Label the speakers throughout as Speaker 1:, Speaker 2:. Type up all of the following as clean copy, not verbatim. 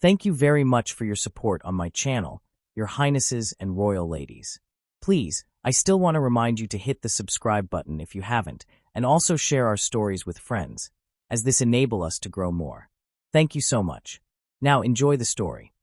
Speaker 1: Thank you very much for your support on my channel, your highnesses and royal ladies. Please, I still want to remind you to hit the subscribe button if you haven't, and also share our stories with friends, as this enable us to grow more. Thank you so much. Now enjoy the story.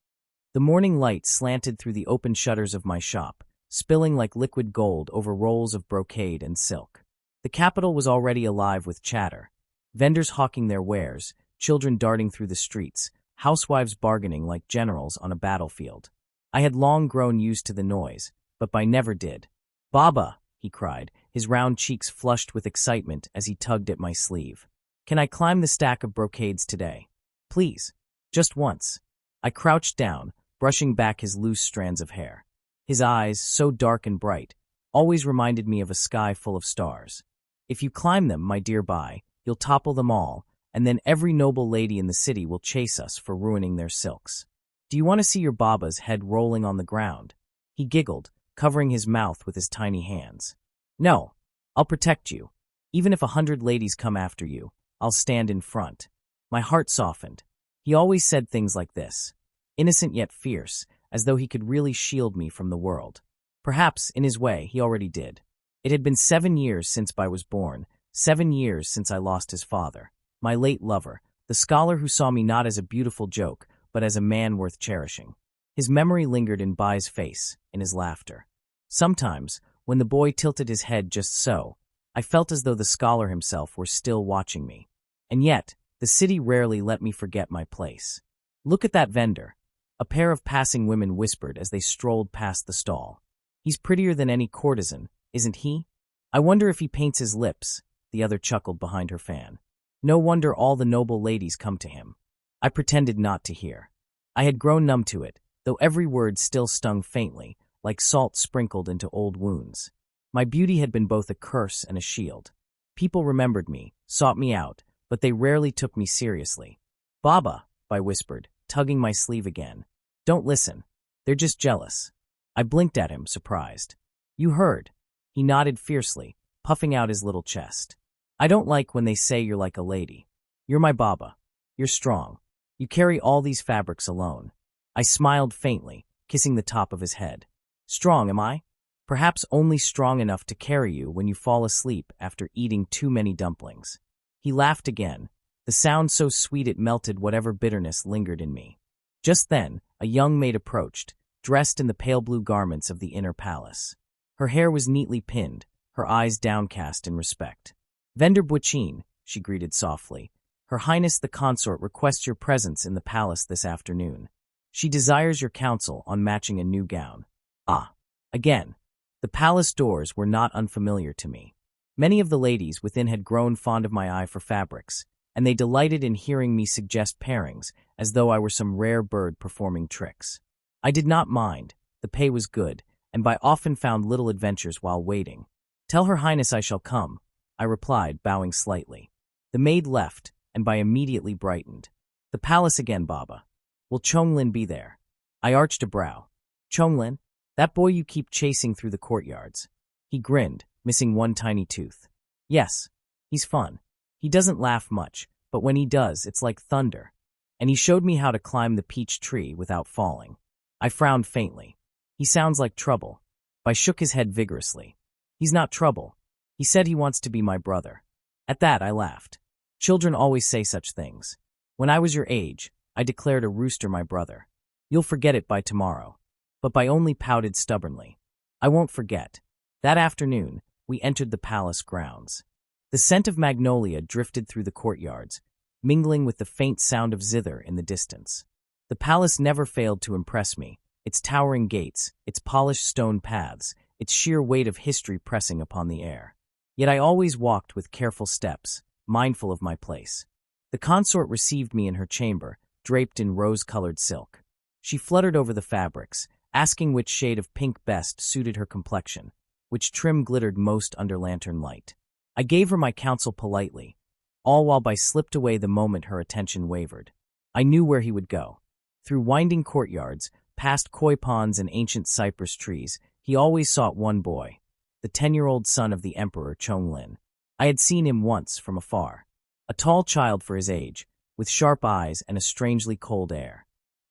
Speaker 1: The morning light slanted through the open shutters of my shop, spilling like liquid gold over rolls of brocade and silk. The capital was already alive with chatter. Vendors hawking their wares, children darting through the streets, housewives bargaining like generals on a battlefield. I had long grown used to the noise, but by never did. "Baba," he cried, his round cheeks flushed with excitement as he tugged at my sleeve. "Can I climb the stack of brocades today? Please. Just once." I crouched down, brushing back his loose strands of hair. His eyes, so dark and bright, always reminded me of a sky full of stars. "If you climb them, my dear Bai, you'll topple them all, and then every noble lady in the city will chase us for ruining their silks. Do you want to see your Baba's head rolling on the ground?" He giggled, covering his mouth with his tiny hands. "No, I'll protect you. Even if 100 ladies come after you, I'll stand in front." My heart softened. He always said things like this, innocent yet fierce, as though he could really shield me from the world. Perhaps, in his way, he already did. It had been 7 years since I was born, 7 years since I lost his father, my late lover, the scholar who saw me not as a beautiful joke, but as a man worth cherishing. His memory lingered in Bai's face, in his laughter. Sometimes, when the boy tilted his head just so, I felt as though the scholar himself were still watching me. And yet, the city rarely let me forget my place. "Look at that vendor," a pair of passing women whispered as they strolled past the stall. "He's prettier than any courtesan, isn't he? I wonder if he paints his lips," the other chuckled behind her fan. "No wonder all the noble ladies come to him." I pretended not to hear. I had grown numb to it, though every word still stung faintly, like salt sprinkled into old wounds. My beauty had been both a curse and a shield. People remembered me, sought me out, but they rarely took me seriously. "Baba," I whispered, tugging my sleeve again. "Don't listen. They're just jealous." I blinked at him, surprised. "You heard." He nodded fiercely, puffing out his little chest. "I don't like when they say you're like a lady. You're my Baba. You're strong. You carry all these fabrics alone." I smiled faintly, kissing the top of his head. "Strong, am I? Perhaps only strong enough to carry you when you fall asleep after eating too many dumplings." He laughed again, the sound so sweet it melted whatever bitterness lingered in me. Just then, a young maid approached, dressed in the pale blue garments of the inner palace. Her hair was neatly pinned, her eyes downcast in respect. "Vendor Buichin," she greeted softly, "Her Highness the Consort requests your presence in the palace this afternoon. She desires your counsel on matching a new gown." Ah, again. The palace doors were not unfamiliar to me. Many of the ladies within had grown fond of my eye for fabrics, and they delighted in hearing me suggest pairings, as though I were some rare bird performing tricks. I did not mind, the pay was good, and I often found little adventures while waiting. "Tell Her Highness I shall come," I replied, bowing slightly. The maid left, and I immediately brightened. "The palace again, Baba. Will Chonglin be there?" I arched a brow. "Chonglin? That boy you keep chasing through the courtyards?" He grinned, missing one tiny tooth. "Yes, he's fun. He doesn't laugh much, but when he does, it's like thunder. And he showed me how to climb the peach tree without falling." I frowned faintly. "He sounds like trouble." I shook his head vigorously. "He's not trouble. He said he wants to be my brother." At that, I laughed. Children always say such things. When I was your age, I declared a rooster my brother. "You'll forget it by tomorrow." But I only pouted stubbornly. "I won't forget." That afternoon, we entered the palace grounds. The scent of magnolia drifted through the courtyards, mingling with the faint sound of zither in the distance. The palace never failed to impress me, its towering gates, its polished stone paths, its sheer weight of history pressing upon the air. Yet I always walked with careful steps, mindful of my place. The consort received me in her chamber, draped in rose-colored silk. She fluttered over the fabrics, asking which shade of pink best suited her complexion, which trim glittered most under lantern light. I gave her my counsel politely, all while I slipped away the moment her attention wavered. I knew where he would go. Through winding courtyards, past koi ponds and ancient cypress trees, he always sought one boy, the 10-year-old son of the Emperor Chonglin. I had seen him once from afar, a tall child for his age, with sharp eyes and a strangely cold air.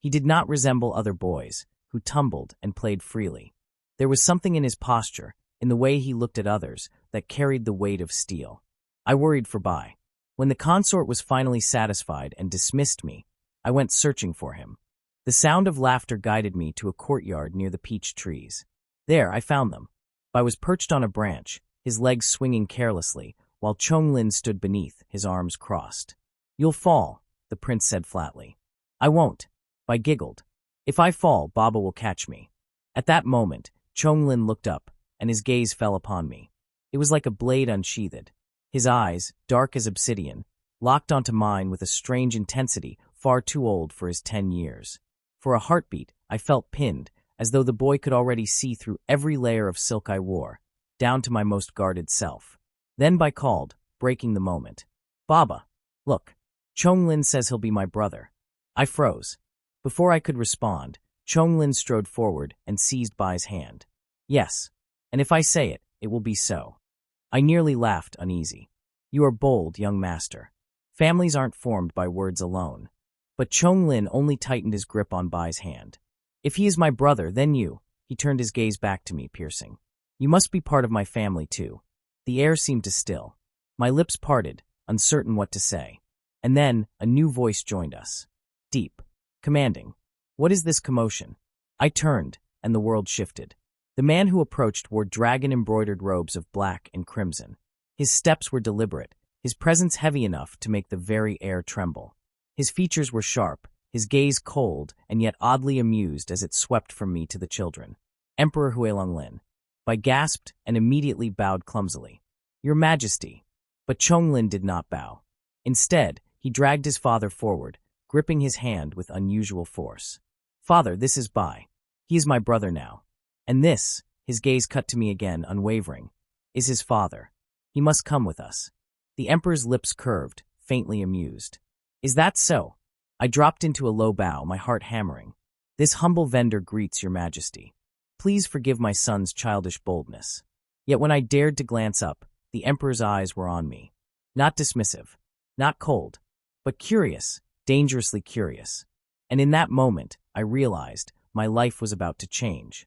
Speaker 1: He did not resemble other boys, who tumbled and played freely. There was something in his posture, in the way he looked at others, that carried the weight of steel. I worried for Bai. When the consort was finally satisfied and dismissed me, I went searching for him. The sound of laughter guided me to a courtyard near the peach trees. There, I found them. Bai was perched on a branch, his legs swinging carelessly, while Chonglin stood beneath, his arms crossed. "You'll fall," the prince said flatly. "I won't." Bai giggled. "If I fall, Baba will catch me." At that moment, Chonglin looked up, and his gaze fell upon me. It was like a blade unsheathed. His eyes, dark as obsidian, locked onto mine with a strange intensity far too old for his 10 years. For a heartbeat, I felt pinned, as though the boy could already see through every layer of silk I wore, down to my most guarded self. Then Bai called, breaking the moment. "Baba, look. Chonglin says he'll be my brother." I froze. Before I could respond, Chonglin strode forward and seized Bai's hand. "Yes, and if I say it, it will be so." I nearly laughed, uneasy. "You are bold, young master. Families aren't formed by words alone." But Chonglin only tightened his grip on Bai's hand. "If he is my brother, then you—" He turned his gaze back to me, piercing. "You must be part of my family, too." The air seemed to still. My lips parted, uncertain what to say. And then a new voice joined us. Deep. Commanding. "What is this commotion?" I turned, and the world shifted. The man who approached wore dragon-embroidered robes of black and crimson. His steps were deliberate, his presence heavy enough to make the very air tremble. His features were sharp, his gaze cold and yet oddly amused as it swept from me to the children. "Emperor Huilonglin." Bai gasped and immediately bowed clumsily. "Your Majesty." But Chonglin did not bow. Instead, he dragged his father forward, gripping his hand with unusual force. "Father, this is Bai. He is my brother now. And this," his gaze cut to me again, unwavering, "is his father. He must come with us." The emperor's lips curved, faintly amused. "Is that so?" I dropped into a low bow, my heart hammering. "This humble vendor greets your Majesty. Please forgive my son's childish boldness." Yet when I dared to glance up, the emperor's eyes were on me. Not dismissive, not cold, but curious, dangerously curious. And in that moment, I realized my life was about to change.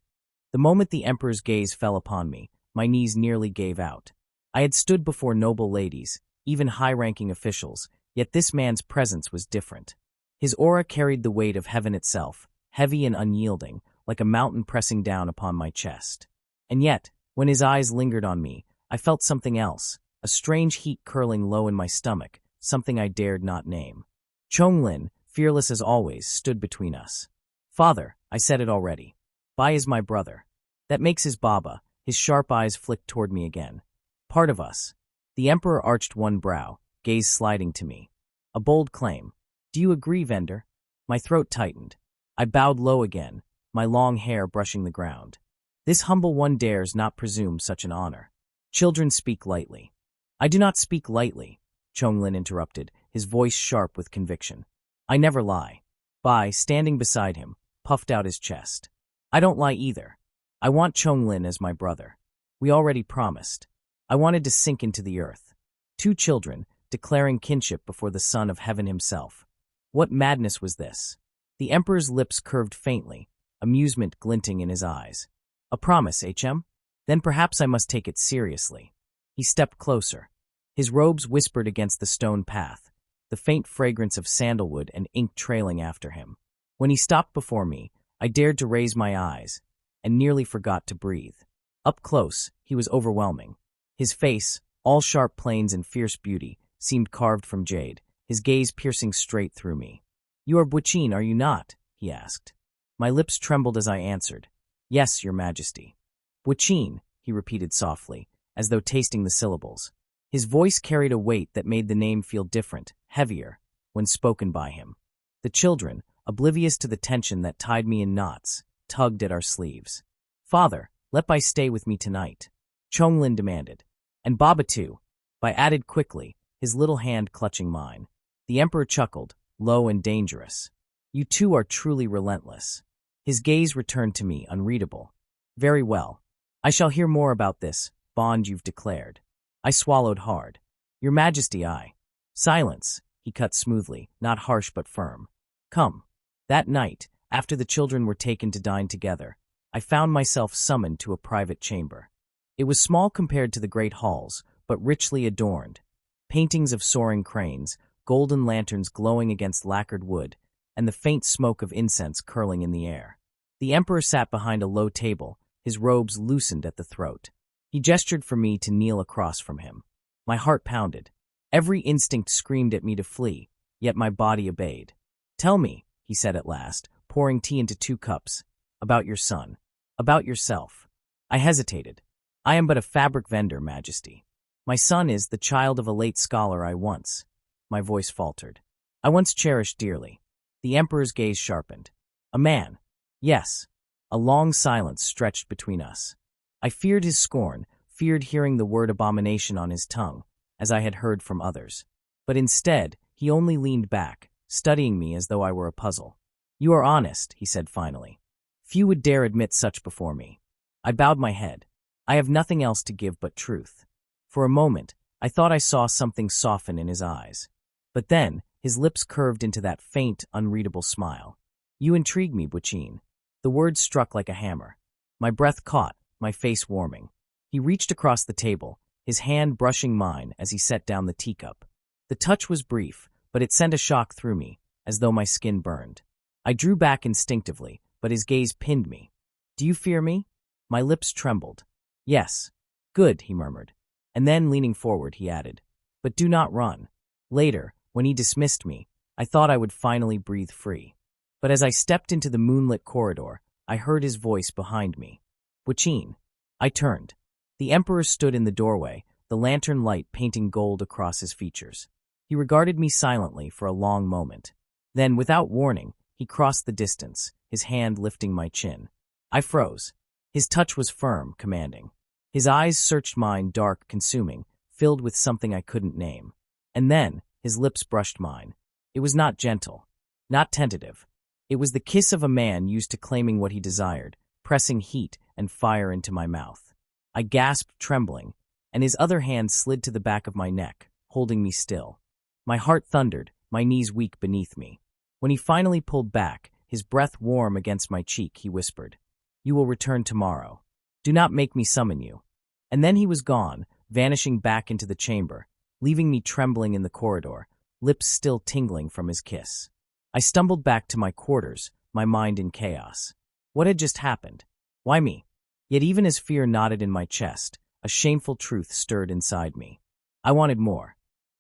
Speaker 1: The moment the emperor's gaze fell upon me, my knees nearly gave out. I had stood before noble ladies, even high-ranking officials, yet this man's presence was different. His aura carried the weight of heaven itself, heavy and unyielding, like a mountain pressing down upon my chest. And yet, when his eyes lingered on me, I felt something else, a strange heat curling low in my stomach, something I dared not name. Chonglin, fearless as always, stood between us. "Father, I said it already. Bai is my brother. That makes his Baba." His sharp eyes flicked toward me again. "Part of us." The emperor arched one brow, gaze sliding to me. "A bold claim. Do you agree, Vendor?" My throat tightened. I bowed low again, my long hair brushing the ground. "This humble one dares not presume such an honor. Children speak lightly." "I do not speak lightly," Chonglin interrupted, his voice sharp with conviction. "I never lie." Bai, standing beside him, puffed out his chest. "I don't lie either. I want Chonglin as my brother. We already promised." I wanted to sink into the earth. Two children, declaring kinship before the Son of Heaven himself. What madness was this? The Emperor's lips curved faintly, amusement glinting in his eyes. "A promise, HM? Then perhaps I must take it seriously." He stepped closer. His robes whispered against the stone path, the faint fragrance of sandalwood and ink trailing after him. When he stopped before me, I dared to raise my eyes, and nearly forgot to breathe. Up close, he was overwhelming. His face, all sharp planes and fierce beauty, seemed carved from jade, his gaze piercing straight through me. "You are Buqin, are you not?" he asked. My lips trembled as I answered, "Yes, your Majesty." "Buqin," he repeated softly, as though tasting the syllables. His voice carried a weight that made the name feel different, heavier, when spoken by him. The children, oblivious to the tension that tied me in knots, tugged at our sleeves. "Father, let Bai stay with me tonight," Chonglin demanded. "And Baba too," Bai added quickly, his little hand clutching mine. The Emperor chuckled, low and dangerous. "You two are truly relentless." His gaze returned to me, unreadable. "Very well. I shall hear more about this bond you've declared." I swallowed hard. "Your Majesty, I—" "Silence," he cut smoothly, not harsh but firm. "Come." That night, After the children were taken to dine together, I found myself summoned to a private chamber. It was small compared to the great halls, but richly adorned. Paintings of soaring cranes, golden lanterns glowing against lacquered wood, and the faint smoke of incense curling in the air. The emperor sat behind a low table, his robes loosened at the throat. He gestured for me to kneel across from him. My heart pounded. Every instinct screamed at me to flee, yet my body obeyed. "Tell me," he said at last, pouring tea into 2 cups, "about your son, about yourself." I hesitated. "I am but a fabric vendor, Majesty. My son is the child of a late scholar I once—" My voice faltered. "I once cherished dearly." The emperor's gaze sharpened. "A man." "Yes." A long silence stretched between us. I feared his scorn, feared hearing the word abomination on his tongue, as I had heard from others. But instead, he only leaned back, studying me as though I were a puzzle. "You are honest," he said finally. "Few would dare admit such before me." I bowed my head. "I have nothing else to give but truth." For a moment, I thought I saw something soften in his eyes. But then, his lips curved into that faint, unreadable smile. "You intrigue me, Buchin." The words struck like a hammer. My breath caught, my face warming. He reached across the table, his hand brushing mine as he set down the teacup. The touch was brief, but it sent a shock through me, as though my skin burned. I drew back instinctively, but his gaze pinned me. "Do you fear me?" My lips trembled. "Yes." "Good," he murmured. And then, leaning forward, he added, "But do not run." Later, when he dismissed me, I thought I would finally breathe free. But as I stepped into the moonlit corridor, I heard his voice behind me. "Buchin." I turned. The emperor stood in the doorway, the lantern light painting gold across his features. He regarded me silently for a long moment. Then, without warning, he crossed the distance, his hand lifting my chin. I froze. His touch was firm, commanding. His eyes searched mine, dark, consuming, filled with something I couldn't name. And then, his lips brushed mine. It was not gentle, not tentative. It was the kiss of a man used to claiming what he desired, pressing heat and fire into my mouth. I gasped, trembling, and his other hand slid to the back of my neck, holding me still. My heart thundered, my knees weak beneath me. When he finally pulled back, his breath warm against my cheek, he whispered, "You will return tomorrow. Do not make me summon you." And then he was gone, vanishing back into the chamber, leaving me trembling in the corridor, lips still tingling from his kiss. I stumbled back to my quarters, my mind in chaos. What had just happened? Why me? Yet even as fear knotted in my chest, a shameful truth stirred inside me. I wanted more.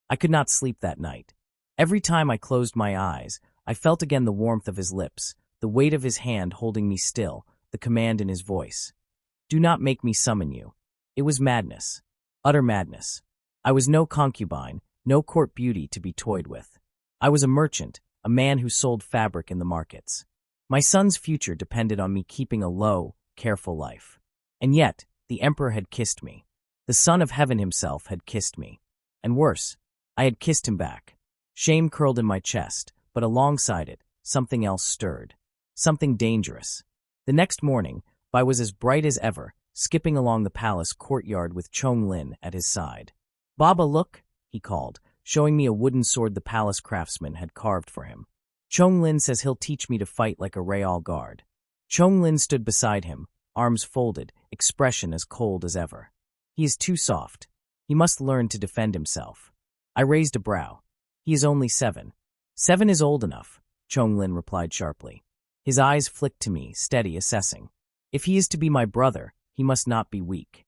Speaker 1: I could not sleep that night. Every time I closed my eyes, I felt again the warmth of his lips, the weight of his hand holding me still, the command in his voice. "Do not make me summon you." It was madness. Utter madness. I was no concubine, no court beauty to be toyed with. I was a merchant, a man who sold fabric in the markets. My son's future depended on me keeping a low, careful life. And yet, the emperor had kissed me. The son of heaven himself had kissed me. And worse, I had kissed him back. Shame curled in my chest, but alongside it, something else stirred. Something dangerous. The next morning, Bai was as bright as ever, skipping along the palace courtyard with Chong-Lin at his side. "Baba, look," he called, showing me a wooden sword the palace craftsman had carved for him. "Chong-Lin says he'll teach me to fight like a Real Guard." Chong-Lin stood beside him, arms folded, expression as cold as ever. "He is too soft. He must learn to defend himself." I raised a brow. "He is only 7. 7 is old enough," Chong-Lin replied sharply. His eyes flicked to me, steady, assessing. "If he is to be my brother, he must not be weak."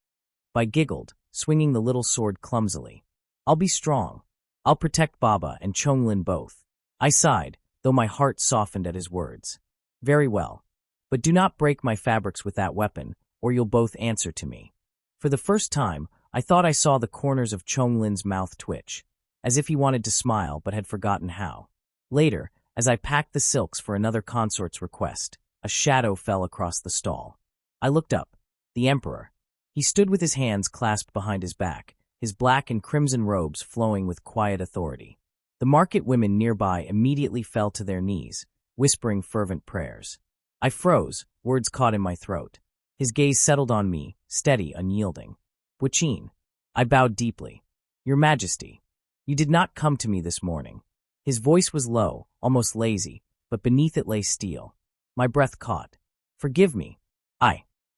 Speaker 1: Bai giggled, swinging the little sword clumsily. "I'll be strong. I'll protect Baba and Chong-Lin both." I sighed, though my heart softened at his words. "Very well. But do not break my fabrics with that weapon, or you'll both answer to me." For the first time, I thought I saw the corners of Chong-Lin's mouth twitch, as if he wanted to smile but had forgotten how. Later, as I packed the silks for another consort's request, a shadow fell across the stall. I looked up. The emperor. He stood with his hands clasped behind his back, his black and crimson robes flowing with quiet authority. The market women nearby immediately fell to their knees, whispering fervent prayers. I froze, words caught in my throat. His gaze settled on me, steady, unyielding. "Buchin." I bowed deeply. "Your Majesty, you did not come to me this morning." His voice was low, almost lazy, but beneath it lay steel. My breath caught. Forgive me.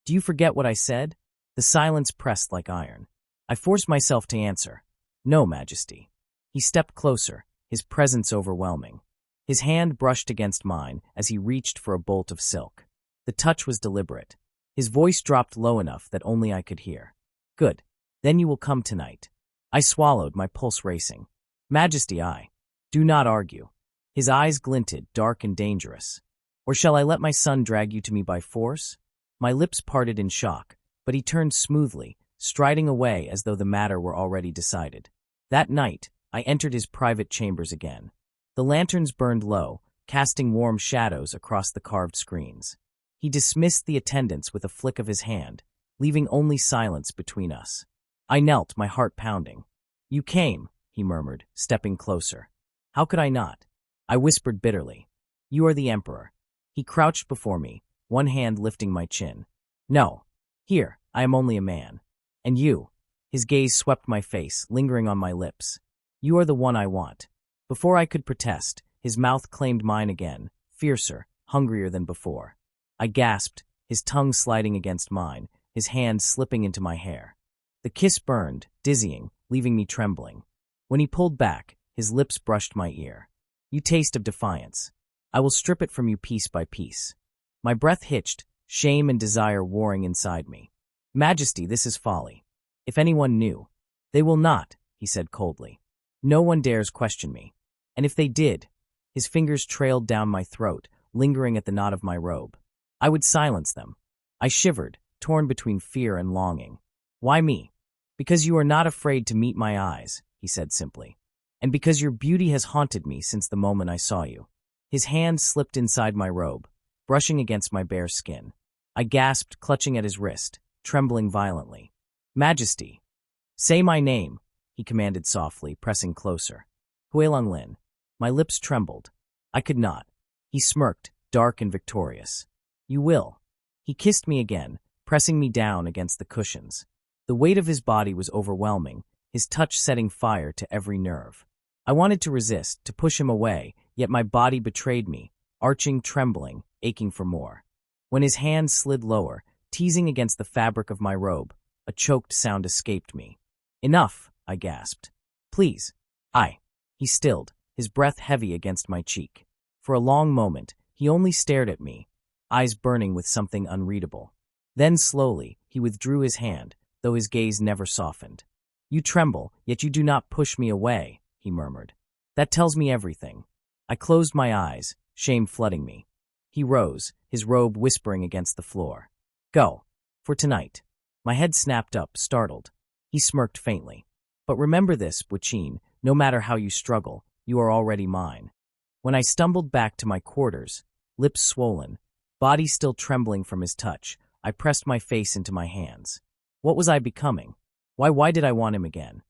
Speaker 1: Do you forget what I said? The silence pressed like iron. I forced myself to answer. No, Majesty. He stepped closer, his presence overwhelming. His hand brushed against mine as he reached for a bolt of silk. The touch was deliberate. His voice dropped low enough that only I could hear. Good. Then you will come tonight. I swallowed, my pulse racing. Majesty, do not argue. His eyes glinted, dark and dangerous. Or shall I let my son drag you to me by force? My lips parted in shock, but he turned smoothly, striding away as though the matter were already decided. That night, I entered his private chambers again. The lanterns burned low, casting warm shadows across the carved screens. He dismissed the attendants with a flick of his hand, leaving only silence between us. I knelt, my heart pounding. You came, he murmured, stepping closer. How could I not? I whispered bitterly. You are the Emperor. He crouched before me, one hand lifting my chin. No. Here, I am only a man. And you? His gaze swept my face, lingering on my lips. You are the one I want. Before I could protest, his mouth claimed mine again, fiercer, hungrier than before. I gasped, his tongue sliding against mine, his hand slipping into my hair. The kiss burned, dizzying, leaving me trembling. When he pulled back, his lips brushed my ear. You taste of defiance. I will strip it from you piece by piece. My breath hitched, shame and desire warring inside me. Majesty, this is folly. If anyone knew. They will not, he said coldly. No one dares question me. And if they did, his fingers trailed down my throat, lingering at the knot of my robe. I would silence them. I shivered, torn between fear and longing. Why me? Because you are not afraid to meet my eyes, he said simply. And because your beauty has haunted me since the moment I saw you. His hand slipped inside my robe, brushing against my bare skin. I gasped, clutching at his wrist, trembling violently. Majesty. Say my name, he commanded softly, pressing closer. Huilonglin. My lips trembled. I could not. He smirked, dark and victorious. You will. He kissed me again, pressing me down against the cushions. The weight of his body was overwhelming, his touch setting fire to every nerve. I wanted to resist, to push him away, yet my body betrayed me, arching, trembling, aching for more. When his hand slid lower, teasing against the fabric of my robe, a choked sound escaped me. Enough, I gasped. Please. He stilled, his breath heavy against my cheek. For a long moment, he only stared at me, eyes burning with something unreadable. Then slowly, he withdrew his hand, though his gaze never softened. You tremble, yet you do not push me away, he murmured. That tells me everything. I closed my eyes, shame flooding me. He rose, his robe whispering against the floor. Go. For tonight. My head snapped up, startled. He smirked faintly. But remember this, Buchin, no matter how you struggle, you are already mine. When I stumbled back to my quarters, lips swollen, body still trembling from his touch, I pressed my face into my hands. What was I becoming? Why did I want him again?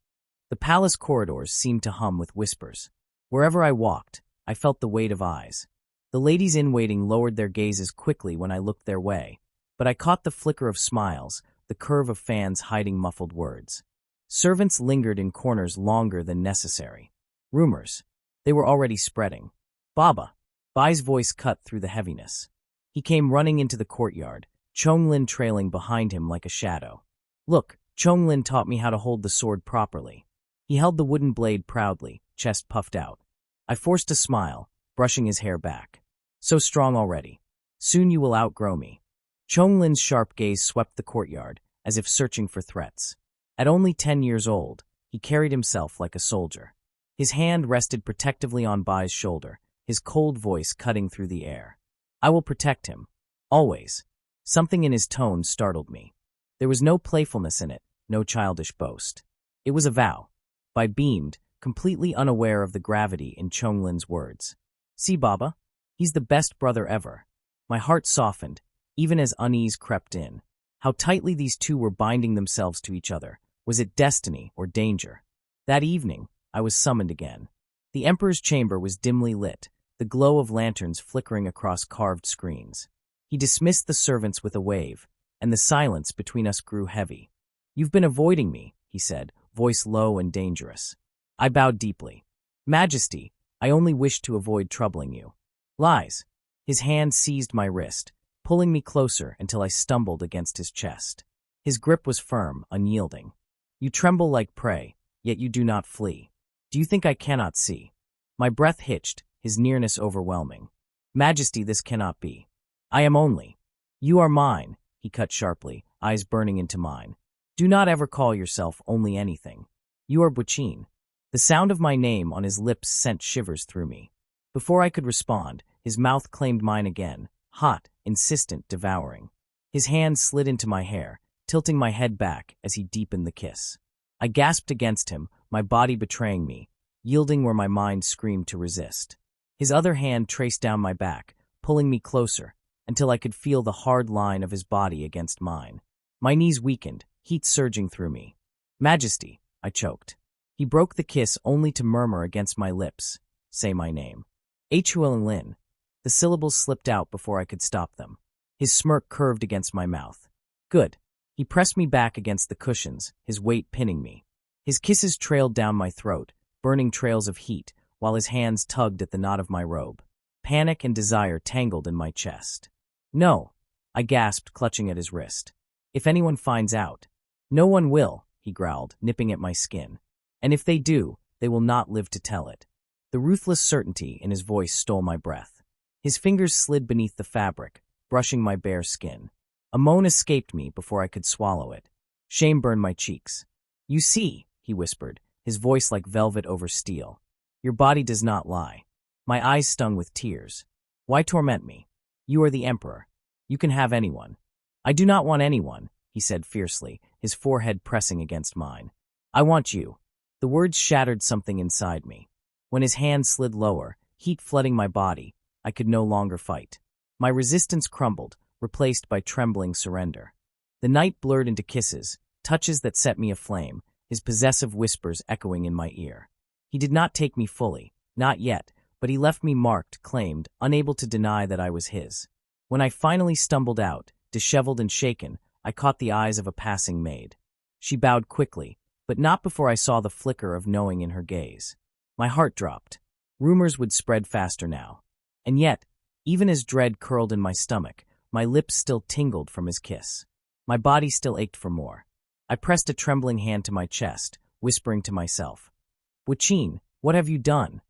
Speaker 1: The palace corridors seemed to hum with whispers. Wherever I walked, I felt the weight of eyes. The ladies in waiting lowered their gazes quickly when I looked their way, but I caught the flicker of smiles, the curve of fans hiding muffled words. Servants lingered in corners longer than necessary. Rumors. They were already spreading. Baba. Bai's voice cut through the heaviness. He came running into the courtyard, Chonglin trailing behind him like a shadow. Look, Chonglin taught me how to hold the sword properly. He held the wooden blade proudly, chest puffed out. I forced a smile, brushing his hair back. So strong already. Soon you will outgrow me. Chonglin's sharp gaze swept the courtyard, as if searching for threats. At only 10 years old, he carried himself like a soldier. His hand rested protectively on Bai's shoulder, his cold voice cutting through the air. I will protect him. Always. Something in his tone startled me. There was no playfulness in it, no childish boast. It was a vow. Bai beamed, completely unaware of the gravity in Chonglin's words. See, Baba? He's the best brother ever. My heart softened, even as unease crept in. How tightly these two were binding themselves to each other. Was it destiny or danger? That evening, I was summoned again. The Emperor's chamber was dimly lit, the glow of lanterns flickering across carved screens. He dismissed the servants with a wave, and the silence between us grew heavy. You've been avoiding me, he said, voice low and dangerous. I bowed deeply. Majesty, I only wished to avoid troubling you. Lies. His hand seized my wrist, pulling me closer until I stumbled against his chest. His grip was firm, unyielding. You tremble like prey, yet you do not flee. Do you think I cannot see? My breath hitched, his nearness overwhelming. Majesty, this cannot be. I am only. You are mine, he cut sharply, eyes burning into mine. Do not ever call yourself only anything. You are Bwachin. The sound of my name on his lips sent shivers through me. Before I could respond, his mouth claimed mine again, hot, insistent, devouring. His hand slid into my hair, tilting my head back as he deepened the kiss. I gasped against him, my body betraying me, yielding where my mind screamed to resist. His other hand traced down my back, pulling me closer, until I could feel the hard line of his body against mine. My knees weakened, heat surging through me. Majesty, I choked. He broke the kiss only to murmur against my lips, say my name. Lin. The syllables slipped out before I could stop them. His smirk curved against my mouth. Good. He pressed me back against the cushions, his weight pinning me. His kisses trailed down my throat, burning trails of heat, while his hands tugged at the knot of my robe. Panic and desire tangled in my chest. No, I gasped, clutching at his wrist. If anyone finds out. No one will, he growled, nipping at my skin. And if they do, they will not live to tell it. The ruthless certainty in his voice stole my breath. His fingers slid beneath the fabric, brushing my bare skin. A moan escaped me before I could swallow it. Shame burned my cheeks. You see, he whispered, his voice like velvet over steel. Your body does not lie. My eyes stung with tears. Why torment me? You are the emperor. You can have anyone. I do not want anyone, he said fiercely, his forehead pressing against mine. I want you. The words shattered something inside me. When his hand slid lower, heat flooding my body, I could no longer fight. My resistance crumbled, replaced by trembling surrender. The night blurred into kisses, touches that set me aflame, his possessive whispers echoing in my ear. He did not take me fully, not yet, but he left me marked, claimed, unable to deny that I was his. When I finally stumbled out, disheveled and shaken, I caught the eyes of a passing maid. She bowed quickly, but not before I saw the flicker of knowing in her gaze. My heart dropped. Rumors would spread faster now. And yet, even as dread curled in my stomach, my lips still tingled from his kiss. My body still ached for more. I pressed a trembling hand to my chest, whispering to myself, Bwachin, what have you done?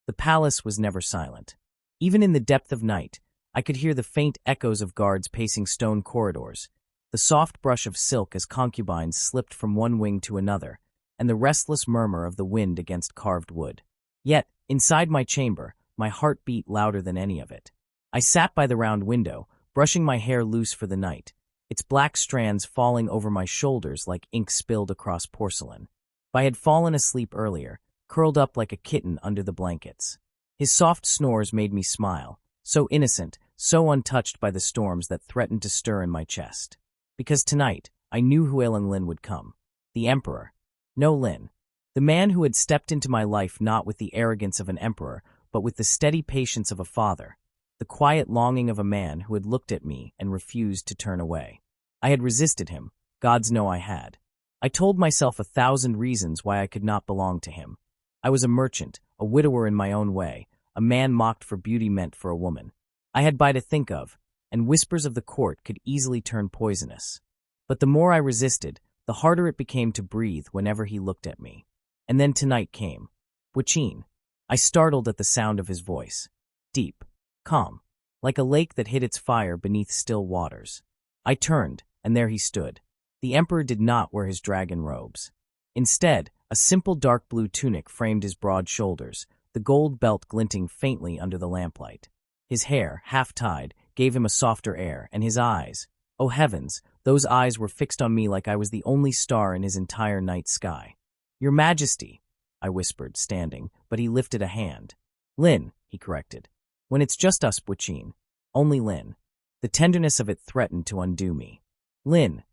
Speaker 1: The palace was never silent. Even in the depth of night, I could hear the faint echoes of guards pacing stone corridors, the soft brush of silk as concubines slipped from one wing to another, and the restless murmur of the wind against carved wood. Yet, inside my chamber, my heart beat louder than any of it. I sat by the round window, brushing my hair loose for the night, its black strands falling over my shoulders like ink spilled across porcelain. I had fallen asleep earlier, curled up like a kitten under the blankets. His soft snores made me smile, so innocent, so untouched by the storms that threatened to stir in my chest. Because tonight, I knew who Lin would come. The Emperor. No Lin. The man who had stepped into my life not with the arrogance of an emperor, but with the steady patience of a father. The quiet longing of a man who had looked at me and refused to turn away. I had resisted him. Gods know I had. I told myself 1,000 reasons why I could not belong to him. I was a merchant, a widower in my own way, a man mocked for beauty meant for a woman. I had to think of, and whispers of the court could easily turn poisonous. But the more I resisted, the harder it became to breathe whenever he looked at me. And then tonight came. Bwachin. I startled at the sound of his voice. Deep, calm, like a lake that hid its fire beneath still waters. I turned, and there he stood. The emperor did not wear his dragon robes. Instead, a simple dark blue tunic framed his broad shoulders, the gold belt glinting faintly under the lamplight. His hair, half-tied, gave him a softer air, and his eyes, oh heavens, those eyes were fixed on me like I was the only star in his entire night sky. Your Majesty, I whispered, standing, but he lifted a hand. Lin, he corrected. When it's just us, Bwachin. Only Lin. The tenderness of it threatened to undo me. Lin,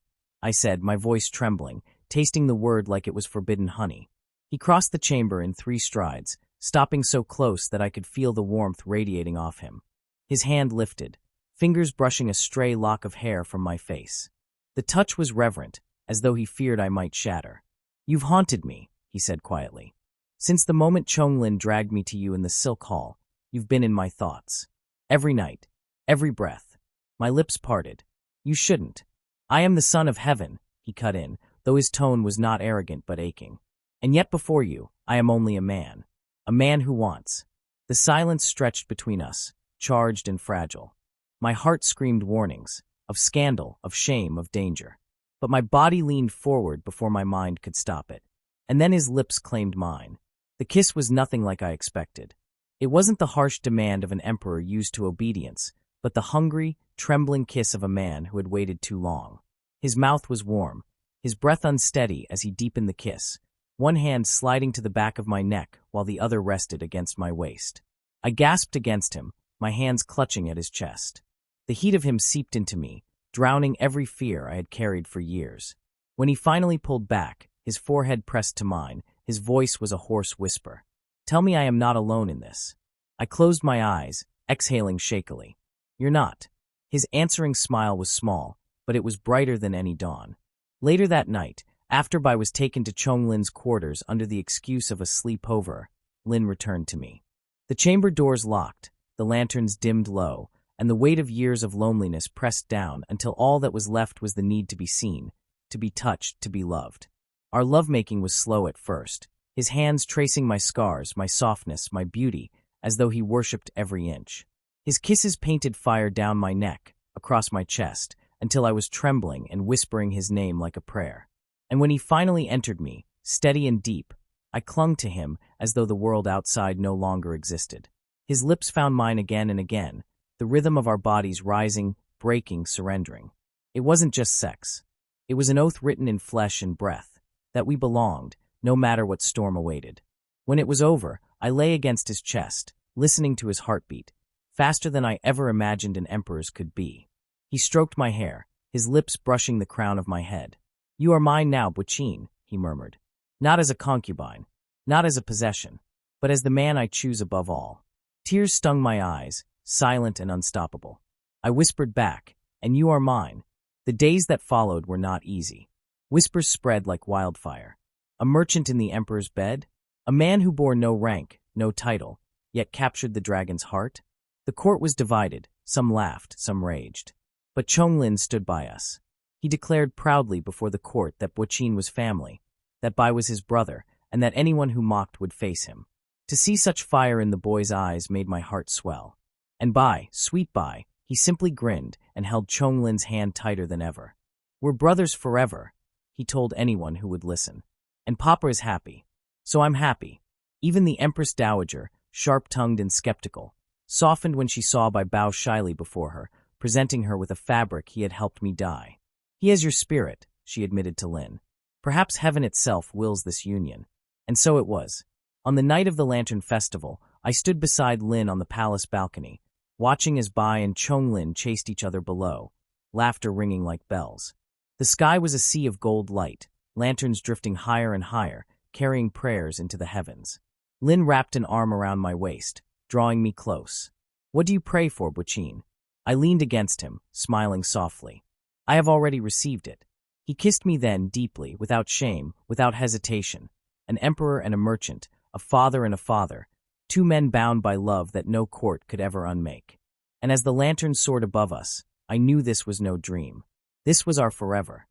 Speaker 1: I said, my voice trembling, tasting the word like it was forbidden honey. He crossed the chamber in 3 strides, stopping so close that I could feel the warmth radiating off him. His hand lifted, fingers brushing a stray lock of hair from my face. The touch was reverent, as though he feared I might shatter. You've haunted me, he said quietly. Since the moment Chonglin dragged me to you in the silk hall, you've been in my thoughts. Every night, Every breath. My lips parted. You shouldn't. I am the son of heaven, he cut in, though his tone was not arrogant but aching. And yet before you, I am only a man. A man who wants. The silence stretched between us, charged and fragile. My heart screamed warnings, of scandal, of shame, of danger. But my body leaned forward before my mind could stop it. And then his lips claimed mine. The kiss was nothing like I expected. It wasn't the harsh demand of an emperor used to obedience, but the hungry, trembling kiss of a man who had waited too long. His mouth was warm, his breath unsteady as he deepened the kiss, one hand sliding to the back of my neck while the other rested against my waist. I gasped against him, my hands clutching at his chest. The heat of him seeped into me, drowning every fear I had carried for years. When he finally pulled back, his forehead pressed to mine, his voice was a hoarse whisper. Tell me I am not alone in this. I closed my eyes, exhaling shakily. You're not. His answering smile was small, but it was brighter than any dawn. Later that night, after I was taken to Chonglin's quarters under the excuse of a sleepover, Lin returned to me. The chamber doors locked, the lanterns dimmed low, and the weight of years of loneliness pressed down until all that was left was the need to be seen, to be touched, to be loved. Our lovemaking was slow at first, his hands tracing my scars, my softness, my beauty, as though he worshipped every inch. His kisses painted fire down my neck, across my chest, until I was trembling and whispering his name like a prayer. And when he finally entered me, steady and deep, I clung to him as though the world outside no longer existed. His lips found mine again and again, the rhythm of our bodies rising, breaking, surrendering. It wasn't just sex. It was an oath written in flesh and breath, that we belonged, no matter what storm awaited. When it was over, I lay against his chest, listening to his heartbeat, faster than I ever imagined an emperor's could be. He stroked my hair, his lips brushing the crown of my head. You are mine now, Buqin, he murmured. Not as a concubine, not as a possession, but as the man I choose above all. Tears stung my eyes, silent and unstoppable. I whispered back, and you are mine. The days that followed were not easy. Whispers spread like wildfire. A merchant in the emperor's bed? A man who bore no rank, no title, yet captured the dragon's heart? The court was divided, some laughed, some raged. But Chonglin stood by us. He declared proudly before the court that Buqin was family, that Bai was his brother, and that anyone who mocked would face him. To see such fire in the boy's eyes made my heart swell. And Bai, sweet Bai, he simply grinned and held Chonglin's hand tighter than ever. We're brothers forever, he told anyone who would listen. And Papa is happy. So I'm happy. Even the Empress Dowager, sharp-tongued and skeptical, softened when she saw Bai bow shyly before her, presenting her with a fabric he had helped me dye. He has your spirit, she admitted to Lin. Perhaps heaven itself wills this union. And so it was. On the night of the Lantern Festival, I stood beside Lin on the palace balcony, watching as Bai and Chonglin chased each other below, laughter ringing like bells. The sky was a sea of gold light, lanterns drifting higher and higher, carrying prayers into the heavens. Lin wrapped an arm around my waist, drawing me close. What do you pray for, Buqin? I leaned against him, smiling softly. I have already received it. He kissed me then deeply, without shame, without hesitation. An emperor and a merchant, a father and a father, two men bound by love that no court could ever unmake. And as the lantern soared above us, I knew this was no dream. This was our forever.